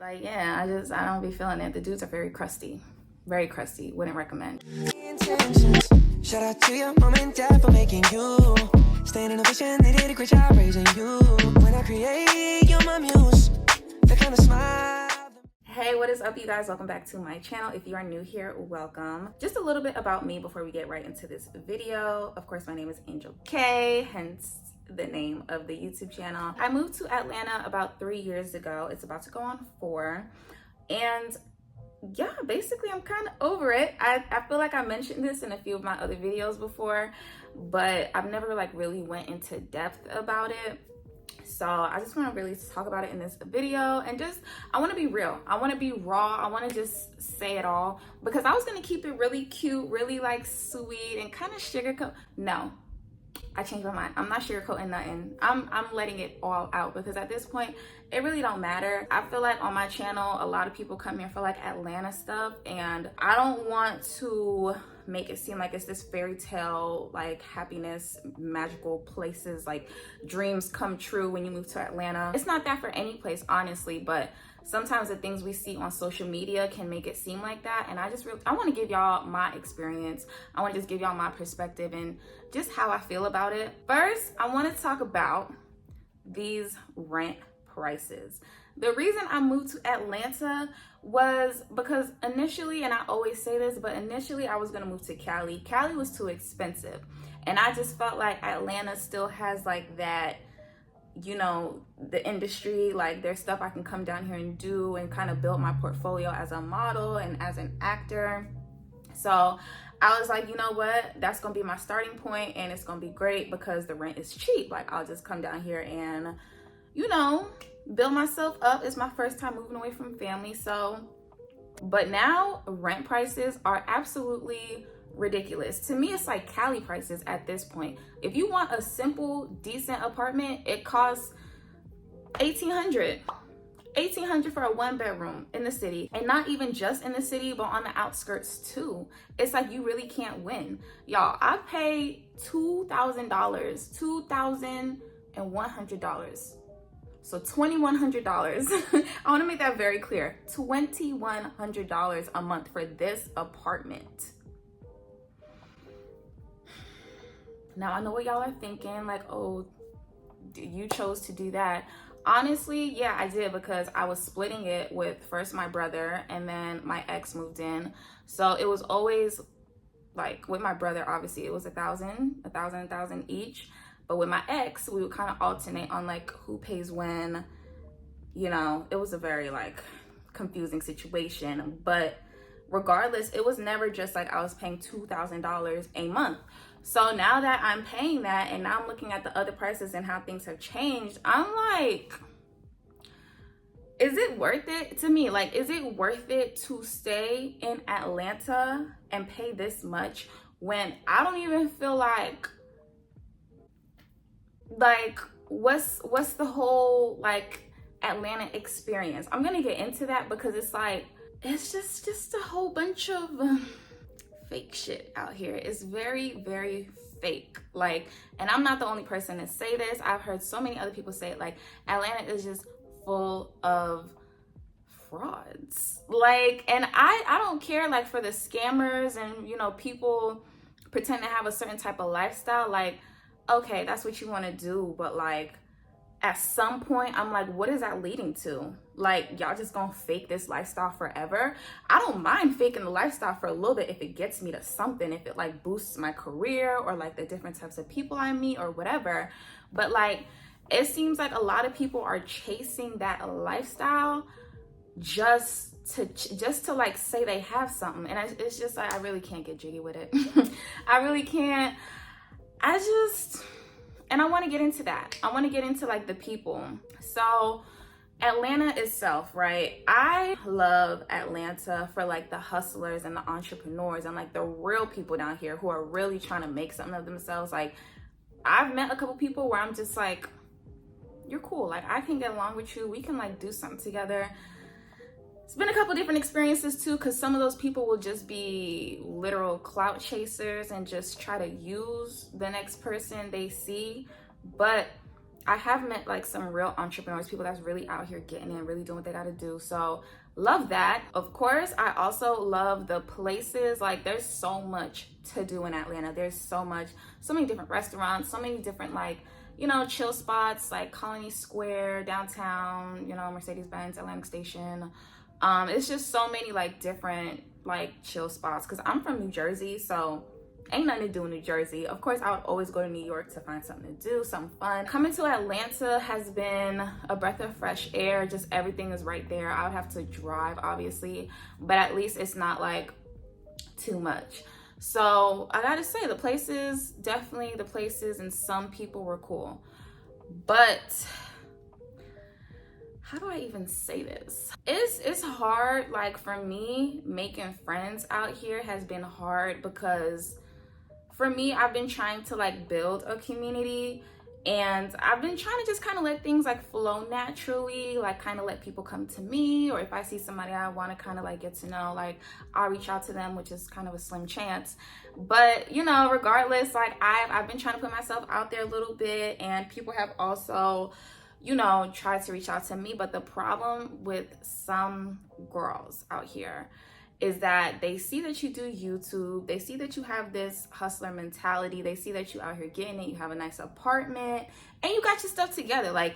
Like, yeah, I don't be feeling it. The dudes are very crusty. Very crusty. Wouldn't recommend. Shout out to your mom and dad for making you. Staying in a vision, they did a great job raising you. When I create, you're my muse. The kind of smile. Hey, what is up, you guys? Welcome back to my channel. If you are new here, welcome. Just a little bit about me before we get right into this video. Of course, my name is Angel K, hence the name of the YouTube channel. I moved to Atlanta about 3 years ago. It's about to go on 4. And yeah, basically I'm kind of over it. I feel like I mentioned this in a few of my other videos before, but I've never like really went into depth about it. So I just want to really talk about it in this video, and just I want to be real. I want to be raw. I want to just say it all, because I was going to keep it really cute, really like sweet and kind of sugarcoat. No, I changed my mind. I'm not sugarcoating nothing. I'm letting it all out, because at this point it really don't matter. I feel like on my channel a lot of people come here for like Atlanta stuff, and I don't want to make it seem like it's this fairy tale, like happiness, magical places, like dreams come true when you move to Atlanta. It's not that for any place, honestly, but sometimes the things we see on social media can make it seem like that. And I want to give y'all my experience. I want to just give y'all my perspective and just how I feel about it. First, I want to talk about these rent prices. The reason I moved to Atlanta was because initially, and I always say this, but initially I was gonna move to Cali. Cali was too expensive. And I just felt like Atlanta still has like that, you know, the industry, like there's stuff I can come down here and do and kind of build my portfolio as a model and as an actor. So I was like, you know what, that's gonna be my starting point, and it's gonna be great because the rent is cheap. Like I'll just come down here and, you know, build myself up. It's my first time moving away from family. So, but now rent prices are absolutely ridiculous. To me, it's like Cali prices at this point. If you want a simple, decent apartment, it costs $1,800 for a 1-bedroom in the city. And not even just in the city, but on the outskirts too. It's like you really can't win. Y'all, I paid $2,000, $2,100. So $2,100. I want to make that very clear. $2,100 a month for this apartment. Now I know what y'all are thinking, like, oh, you chose to do that. Honestly, yeah, I did, because I was splitting it with first my brother, and then my ex moved in. So it was always like with my brother, obviously it was $1,000 each. But with my ex, we would kind of alternate on like who pays when. You know, it was a very like confusing situation. But regardless, it was never just like I was paying $2,000 a month. So now that I'm paying that, and now I'm looking at the other prices and how things have changed, I'm like, is it worth it to me? Like, is it worth it to stay in Atlanta and pay this much when I don't even feel like what's the whole like Atlanta experience? I'm gonna get into that, because it's like it's just a whole bunch of fake shit out here. It's very, very fake. Like, and I'm not the only person to say this. I've heard so many other people say it. Like, Atlanta is just full of frauds. Like, and I don't care like for the scammers and, you know, people pretend to have a certain type of lifestyle. Like, okay, that's what you want to do, but like at some point I'm like, what is that leading to? Like, y'all just gonna fake this lifestyle forever? I don't mind faking the lifestyle for a little bit if it gets me to something, if it like boosts my career or like the different types of people I meet or whatever. But like, it seems like a lot of people are chasing that lifestyle just to like say they have something, and it's just like I really can't get jiggy with it. I really can't. And I want to get into that. I want to get into like the people. So Atlanta itself, right? I love Atlanta for like the hustlers and the entrepreneurs and like the real people down here who are really trying to make something of themselves. Like, I've met a couple people where I'm just like, you're cool. Like, I can get along with you. We can like do something together. It's been a couple different experiences too, because some of those people will just be literal clout chasers and just try to use the next person they see. But I have met like some real entrepreneurs, people that's really out here getting in, really doing what they gotta do. So love that. Of course, I also love the places. Like there's so much to do in Atlanta. There's so many different restaurants, so many different like, you know, chill spots like Colony Square, downtown, you know, Mercedes-Benz, Atlantic Station. It's just so many like different like chill spots because I'm from New Jersey, so ain't nothing to do in New Jersey. Of course, I would always go to New York to find something to do, something fun. Coming to Atlanta has been a breath of fresh air. Just everything is right there. I would have to drive, obviously, but at least it's not like too much. So I gotta say, the places and some people were cool. But how do I even say this? It's hard. Like for me, making friends out here has been hard because for me, I've been trying to like build a community, and I've been trying to just kind of let things like flow naturally, like kind of let people come to me, or if I see somebody I want to kind of like get to know, like I'll reach out to them, which is kind of a slim chance. But you know, regardless, like I've been trying to put myself out there a little bit, and people have also, you know, tried to reach out to me. But the problem with some girls out here is that they see that you do YouTube, they see that you have this hustler mentality, they see that you out here getting it, you have a nice apartment, and you got your stuff together. Like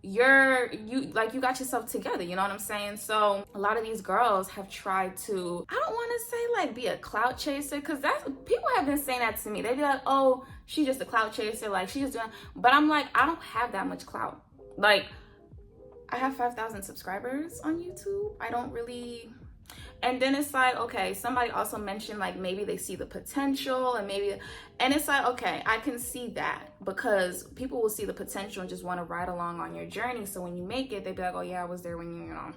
you got yourself together, you know what I'm saying? So a lot of these girls have tried to, I don't want to say like be a clout chaser, because that's, people have been saying that to me. They be like, oh, she's just a clout chaser, like she's just doing, but I'm like, I don't have that much clout. Like I have 5,000 subscribers on YouTube. I don't really. And then it's like, okay, somebody also mentioned like maybe they see the potential and it's like, okay, I can see that, because people will see the potential and just want to ride along on your journey. So when you make it, they'd be like, oh yeah, I was there when you know.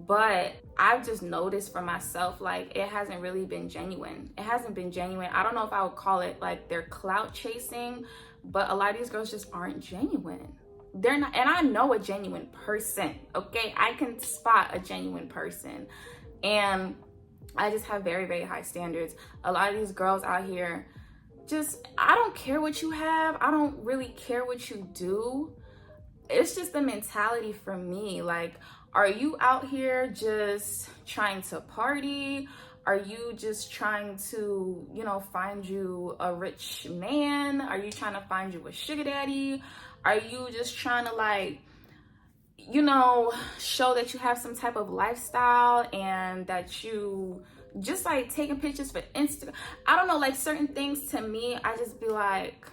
But I've just noticed for myself, like it hasn't really been genuine. It hasn't been genuine. I don't know if I would call it like they're clout chasing, but a lot of these girls just aren't genuine. They're not, and I know a genuine person, okay? I can spot a genuine person. And I just have very, very high standards. A lot of these girls out here, just, I don't care what you have. I don't really care what you do. It's just the mentality for me. Like, are you out here just trying to party? Are you just trying to, you know, find you a rich man? Are you trying to find you a sugar daddy? Are you just trying to like, you know, show that you have some type of lifestyle and that you just like taking pictures for Instagram? I don't know, like certain things to me, I just be like,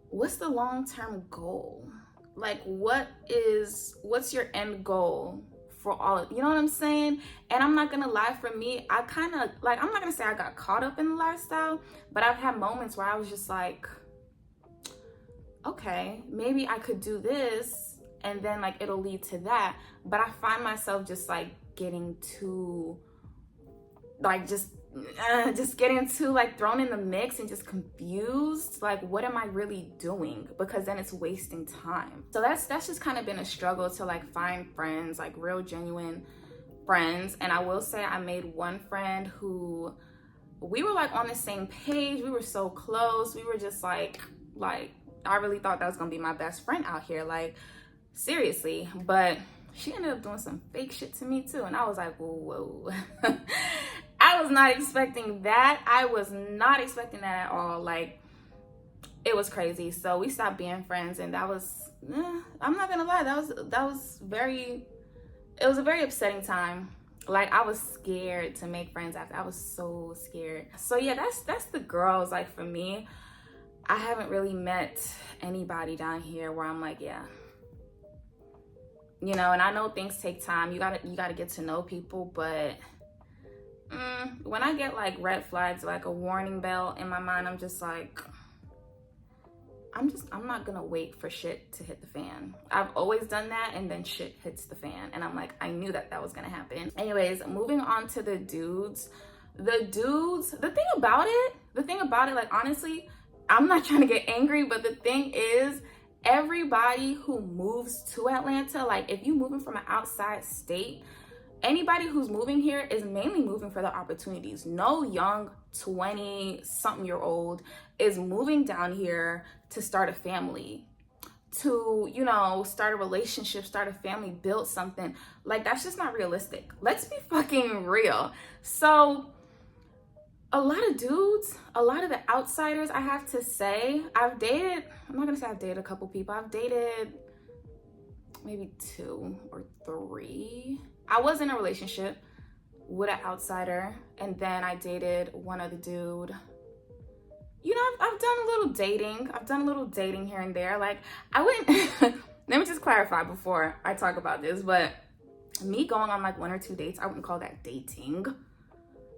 what's the long-term goal? Like what's your end goal for all of, you know what I'm saying? And I'm not gonna lie, for me, I kind of like, I'm not gonna say I got caught up in the lifestyle, but I've had moments where I was just like, okay, maybe I could do this and then like it'll lead to that. But I find myself just like getting too like just getting too like thrown in the mix and just confused. Like, what am I really doing? Because then it's wasting time. So that's just kind of been a struggle to like find friends, like real genuine friends. And I will say I made one friend who we were like on the same page. We were so close. We were just like I really thought that was gonna be my best friend out here, like seriously. But she ended up doing some fake shit to me too, and I was like, whoa. I was not expecting that. I was not expecting that at all. Like, it was crazy. So we stopped being friends, and that was, I'm not gonna lie, that was it was a very upsetting time. Like, I was scared to make friends after. I was so scared. So yeah, that's the girls. Like, for me, I haven't really met anybody down here where I'm like, yeah, you know. And I know things take time. You gotta get to know people, but when I get like red flags, like a warning bell in my mind, I'm just like, I'm not gonna wait for shit to hit the fan. I've always done that, and then shit hits the fan, and I'm like, I knew that was gonna happen. Anyways, moving on to the dudes. The thing about it, like, honestly, I'm not trying to get angry, but the thing is, everybody who moves to Atlanta, like if you're moving from an outside state, anybody who's moving here is mainly moving for the opportunities. No young 20-something-year-old is moving down here to start a family. to, you know, start a relationship, start a family, build something. Like, that's just not realistic. Let's be fucking real. So a lot of dudes, a lot of the outsiders, I have to say, I'm not gonna say I've dated a couple people. I've dated maybe 2 or 3. I was in a relationship with an outsider, and then I dated one other dude. You know, I've done a little dating. I've done a little dating here and there. Like, I wouldn't, let me just clarify before I talk about this, but me going on like 1 or 2 dates, I wouldn't call that dating.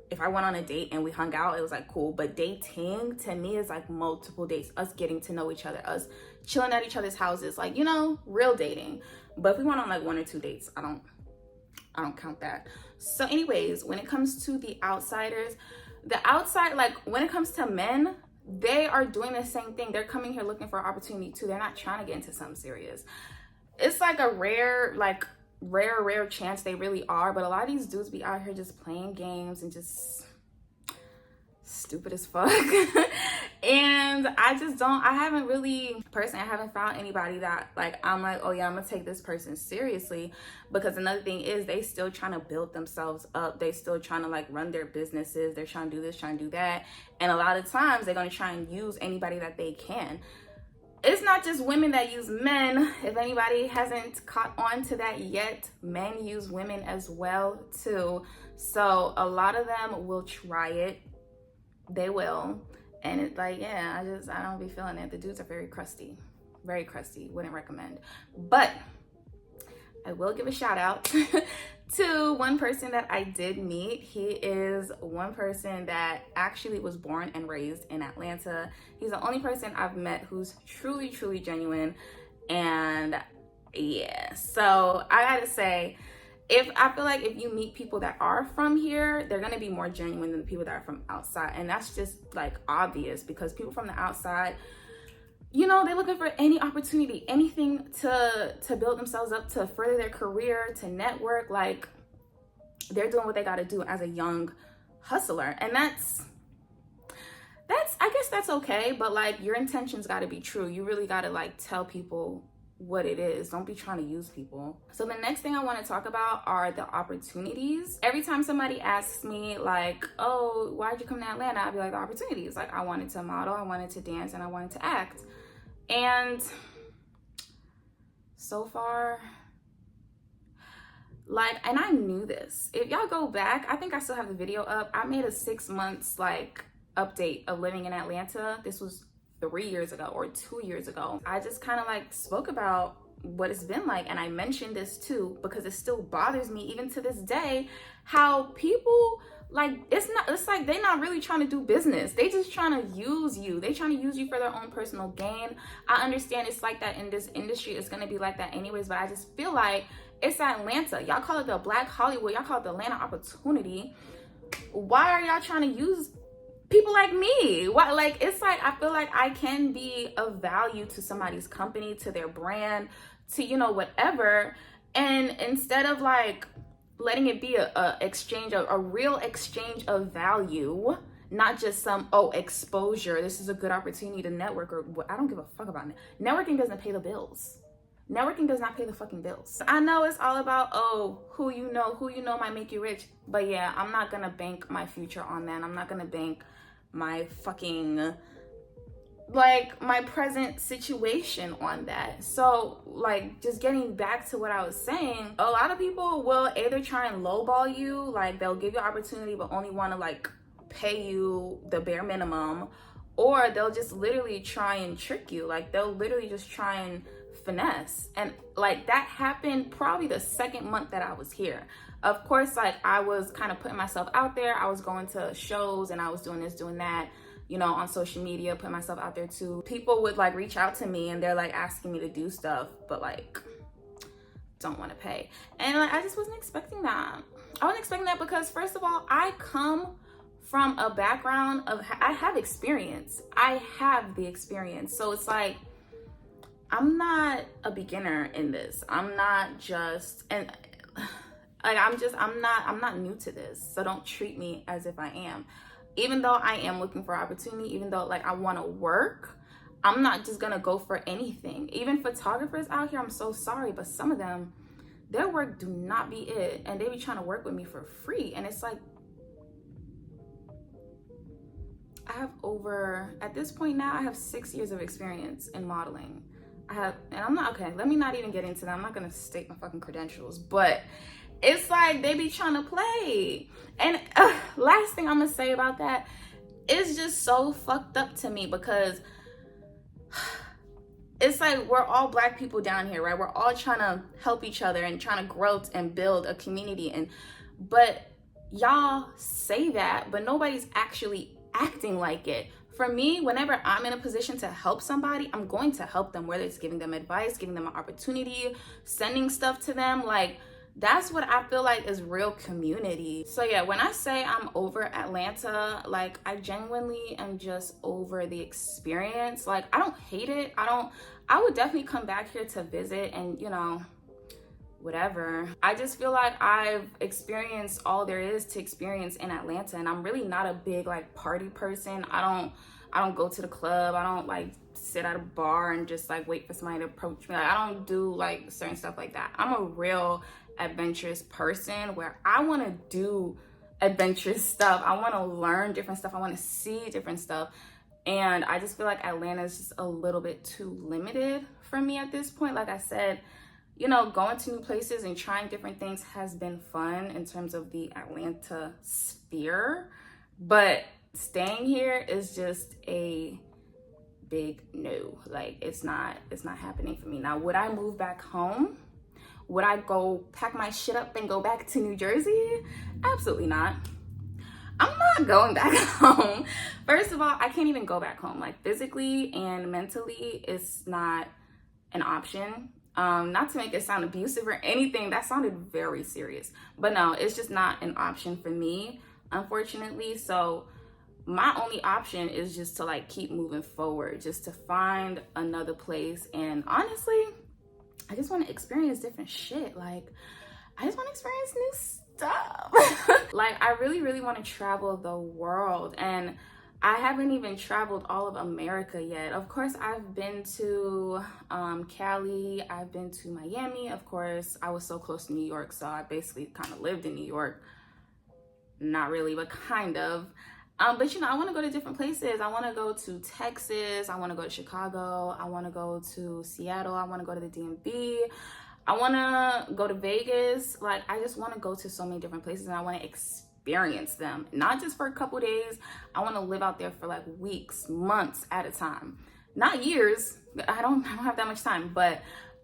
If I went on a date and we hung out, it was like cool. But dating to me is like multiple dates, us getting to know each other, us chilling at each other's houses, like, you know, real dating. But if we went on like 1 or 2 dates, I don't count that. So anyways, when it comes to the outsiders, the outside, like when it comes to men, they are doing the same thing. They're coming here looking for opportunity too. They're not trying to get into something serious. It's like a rare chance they really are. But a lot of these dudes be out here just playing games and just stupid as fuck. And I haven't found anybody that like, I'm like, oh yeah, I'm gonna take this person seriously. Because another thing is, they still trying to build themselves up. They still trying to like run their businesses. They're trying to do this, trying to do that. And a lot of times they're gonna try and use anybody that they can. It's not just women that use men. If anybody hasn't caught on to that yet, men use women as well too. So a lot of them will try it. They will. And it's like, yeah, I don't be feeling it. The dudes are very crusty. Very crusty. Wouldn't recommend. But I will give a shout out to one person that I did meet. He is one person that actually was born and raised in Atlanta. He's the only person I've met who's truly, truly genuine. And yeah, so I gotta say, I feel like if you meet people that are from here, they're gonna be more genuine than the people that are from outside. And that's just like obvious, because people from the outside, you know, they're looking for any opportunity, anything to build themselves up, to further their career, to network. Like, they're doing what they gotta do as a young hustler. And that's I guess that's okay, but like, your intentions gotta be true. You really gotta like tell people what it is. Don't be trying to use people. So the next thing I want to talk about are the opportunities. Every time somebody asks me like, oh, why'd you come to Atlanta? I'd be like, the opportunities. Like, I wanted to model, I wanted to dance, and I wanted to act. And so far, like, and I knew this. If y'all go back, I think I still have the video up. I made a 6 months like update of living in Atlanta. This was 3 years ago or 2 years ago. I just kind of like spoke about what it's been like, and I mentioned this too because it still bothers me even to this day, how people like, it's like they're not really trying to do business. They just trying to use you. They trying to use you for their own personal gain. I understand it's like that in this industry. It's gonna be like that anyways, but I just feel like it's Atlanta. Y'all call it the Black Hollywood. Y'all call it the Atlanta opportunity. Why are y'all trying to use people like me? Why? Like, it's like, I feel like I can be of value to somebody's company, to their brand, to, you know, whatever. And instead of like letting it be a real exchange of value, not just some, oh, exposure, this is a good opportunity to network, or what, I don't give a fuck about it. Networking doesn't pay the bills. Networking does not pay the fucking bills. I know it's all about, oh, who you know might make you rich. But yeah, I'm not gonna bank my future on that. I'm not gonna bank my fucking, like, my present situation on that. So like, just getting back to what I was saying, a lot of people will either try and lowball you, like they'll give you opportunity but only want to like pay you the bare minimum, or they'll just literally try and trick you. Like, they'll literally just try and finesse. And like, that happened probably the 2nd month that I was here. Of course, like, I was kind of putting myself out there. I was going to shows and I was doing this, doing that, you know, on social media, putting myself out there too. People would like reach out to me and they're like asking me to do stuff, but like, don't want to pay. And like, I just wasn't expecting that. I wasn't expecting that because, first of all, I come from a background of, I have experience. I have the experience. So it's like, I'm not a beginner in this. I'm not just, and like, I'm not new to this. So don't treat me as if I am. Even though I am looking for opportunity, even though like I want to work, I'm not just gonna go for anything. Even photographers out here, I'm so sorry, but some of them, their work do not be it, and they be trying to work with me for free. And it's like, I have at this point now, I have 6 years of experience in modeling. And I'm not, okay, let me not even get into that. I'm not gonna state my fucking credentials, but it's like they be trying to play. And last thing I'm gonna say about that, it's just so fucked up to me, because it's like we're all Black people down here, right? We're all trying to help each other and trying to grow and build a community. But y'all say that, but nobody's actually acting like it. For me, whenever I'm in a position to help somebody, I'm going to help them, whether it's giving them advice, giving them an opportunity, sending stuff to them. Like, that's what I feel like is real community. So yeah, when I say I'm over Atlanta, like, I genuinely am just over the experience. Like, I don't hate it. I would definitely come back here to visit and, you know, whatever. I just feel like I've experienced all there is to experience in Atlanta, and I'm really not a big like party person. I don't go to the club. I don't like sit at a bar and just like wait for somebody to approach me. Like, I don't do like certain stuff like that. I'm a real adventurous person where I want to do adventurous stuff. I want to learn different stuff. I want to see different stuff. And I just feel like Atlanta is just a little bit too limited for me at this point. Like I said, you know, going to new places and trying different things has been fun in terms of the Atlanta sphere, but staying here is just a big no. Like, it's not happening for me. Now, would I move back home? Would I go pack my shit up and go back to New Jersey? Absolutely not. I'm not going back home. First of all, I can't even go back home. Like, physically and mentally, it's not an option. Not to make it sound abusive or anything, that sounded very serious. But no, it's just not an option for me, unfortunately. So my only option is just to like keep moving forward, just to find another place. And honestly, I just want to experience different shit. Like, I just want to experience new stuff. Like, I really, really want to travel the world. And I haven't even traveled all of America yet. Of course, I've been to Cali, I've been to Miami. Of course, I was so close to New York, so I basically kind of lived in New York. Not really, but kind of. But you know, I want to go to different places. I want to go to Texas. I want to go to Chicago. I want to go to Seattle. I want to go to the DMV. I want to go to Vegas. Like, I just want to go to so many different places, and I want to experience them, not just for a couple days. I want to live out there for like weeks, months at a time, not years. I don't have that much time, but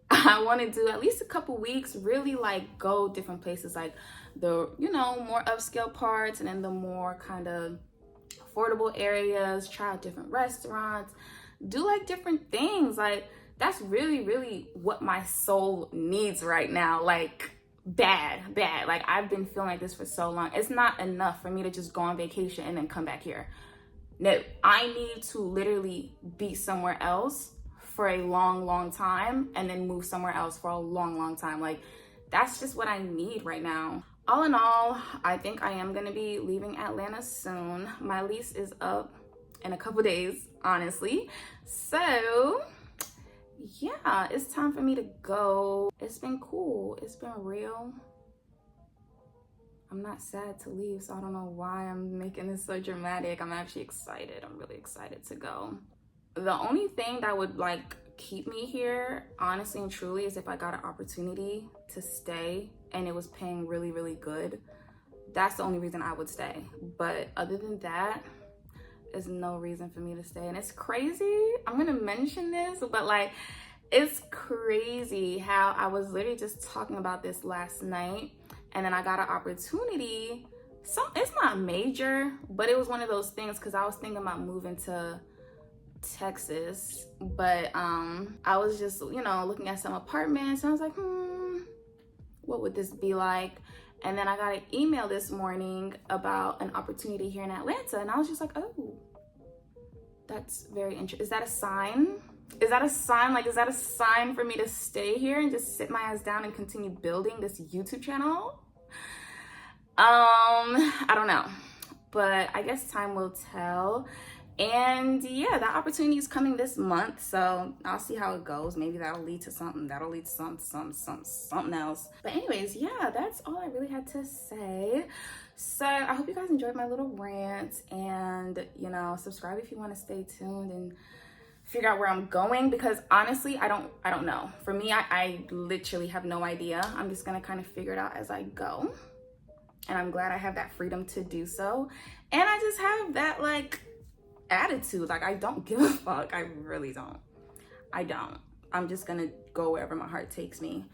I want to do at least a couple weeks, really like go different places, like the, you know, more upscale parts, and then the more kind of affordable areas, try out different restaurants, do like different things. Like, that's really, really what my soul needs right now. Like, bad. Like, I've been feeling like this for so long. It's not enough for me to just go on vacation and then come back here. No, I need to literally be somewhere else for a long, long time, and then move somewhere else for a long, long time. Like, that's just what I need right now. All in all, I think I am gonna be leaving Atlanta soon. My lease is up in a couple days, honestly. So yeah, it's time for me to go. It's been cool. It's been real. I'm not sad to leave, so I don't know why I'm making this so dramatic. I'm actually excited. I'm really excited to go. The only thing that would like keep me here, honestly and truly, is if I got an opportunity to stay and it was paying really, really good. That's the only reason I would stay. But other than that, there's no reason for me to stay. And it's crazy, I'm gonna mention this, but like, it's crazy how I was literally just talking about this last night, and then I got an opportunity. It's not major, but it was one of those things, because I was thinking about moving to Texas, but I was just, you know, looking at some apartments, and I was like, what would this be like? And then I got an email this morning about an opportunity here in Atlanta, and I was just like, oh, that's very interesting. Is that a sign? Is that a sign? Like, is that a sign for me to stay here and just sit my ass down and continue building this YouTube channel? I don't know, but I guess time will tell. And yeah, that opportunity is coming this month, so I'll see how it goes. Maybe that'll lead to something, that'll lead to something else. But anyways, yeah, that's all I really had to say. So I hope you guys enjoyed my little rant, and you know, subscribe if you want to stay tuned and figure out where I'm going, because honestly, I don't know. For me, I literally have no idea. I'm just gonna kind of figure it out as I go, and I'm glad I have that freedom to do so. And I just have that like attitude, like I don't give a fuck. I really don't. I'm just gonna go wherever my heart takes me.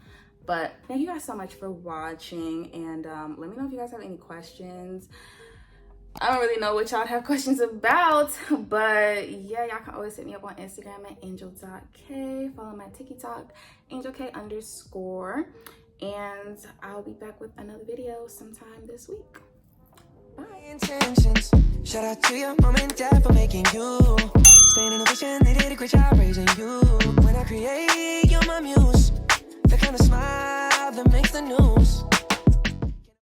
But thank you guys so much for watching, and let me know if you guys have any questions. I don't really know what y'all have questions about, but yeah, y'all can always hit me up on Instagram at angel.k. Follow my TikTok, angellk_, and I'll be back with another video sometime this week. Bye. Intentions. Shout out to your mom and dad for making you. Staying in a vision, they did a great job raising you. When I create, you're my muse. The kind of smile that makes the news.